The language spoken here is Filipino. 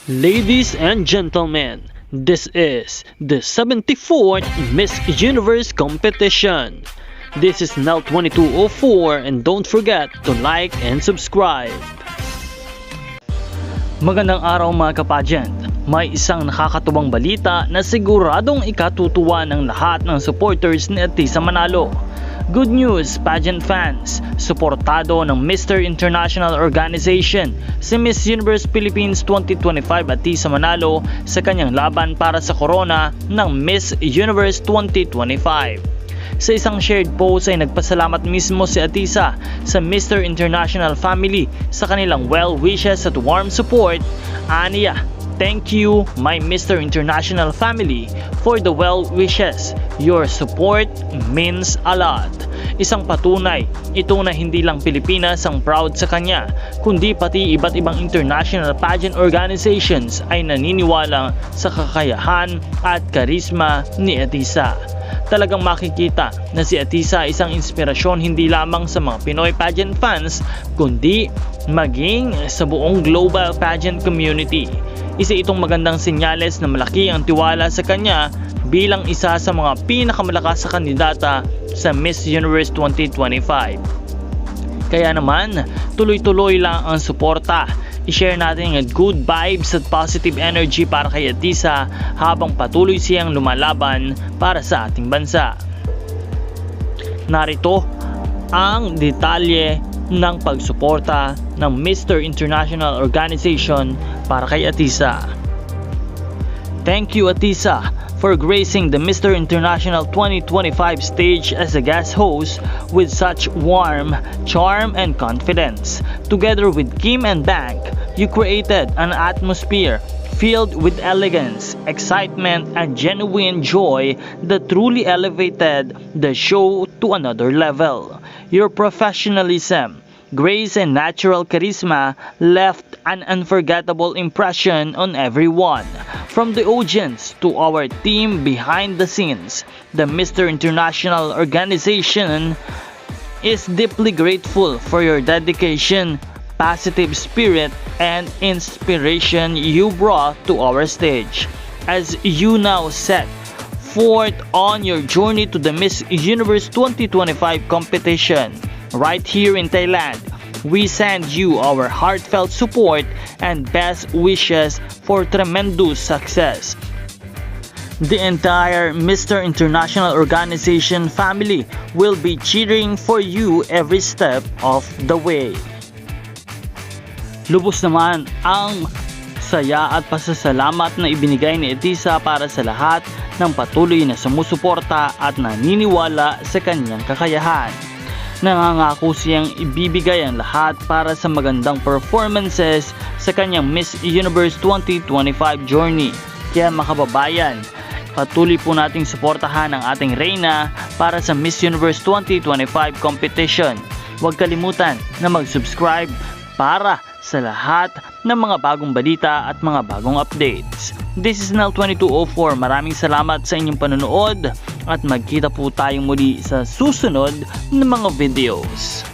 Ladies and gentlemen, this is the 74th Miss Universe competition. This is Nell 2204 and don't forget to like and subscribe. Magandang araw mga ka-pageant. May isang nakakatuwang balita na siguradong ikatutuwa ng lahat ng supporters ni Atisa Manalo. Good news, pageant fans! Suportado ng Mr. International Organization si Miss Universe Philippines 2025 Atisa Manalo sa kanyang laban para sa corona ng Miss Universe 2025. Sa isang shared post ay nagpasalamat mismo si Atisa sa Mr. International family sa kanilang well wishes at warm support. Aniya, thank you my Mr. International family for the well wishes. Your support means a lot. Isang patunay ito na hindi lang Pilipinas ang proud sa kanya, kundi pati iba't ibang international pageant organizations ay naniniwala sa kakayahan at karisma ni Atisa. Talagang makikita na si Atisa isang inspirasyon hindi lamang sa mga Pinoy pageant fans, kundi maging sa buong global pageant community. Isa itong magandang senyales na malaki ang tiwala sa kanya bilang isa sa mga pinakamalakas sa kandidata sa Miss Universe 2025. Kaya naman, tuloy-tuloy lang ang suporta. I-share natin ang good vibes at positive energy para kay Atisa habang patuloy siyang lumalaban para sa ating bansa. Narito ang detalye ng pagsuporta ng Mr. International Organization para kay Atisa. Thank you Atisa for gracing the Mr. International 2025 stage as a guest host with such warm charm and confidence. Together with Kim and Bank, you created an atmosphere filled with elegance, excitement, and genuine joy that truly elevated the show to another level. Your professionalism, grace, and natural charisma left an unforgettable impression on everyone. From the audience to our team behind the scenes, the Mr. International Organization is deeply grateful for your dedication, positive spirit, and inspiration you brought to our stage. As you now set forth on your journey to the Miss Universe 2025 competition right here in Thailand, we send you our heartfelt support and best wishes for tremendous success. The entire Mr. International Organization family will be cheering for you every step of the way. Lubos naman ang saya at pasasalamat na ibinigay ni Atisa para sa lahat ng patuloy na sumusuporta at naniniwala sa kanyang kakayahan. Nangangako siyang ibibigay ang lahat para sa magandang performances sa kanyang Miss Universe 2025 journey. Kaya makababayan, patuloy po nating suportahan ang ating Reyna para sa Miss Universe 2025 competition. Huwag kalimutan na mag-subscribe para sa lahat ng mga bagong balita at mga bagong updates. This is Nell 2204. Maraming salamat sa inyong panonood at magkita po tayong muli sa susunod na mga videos.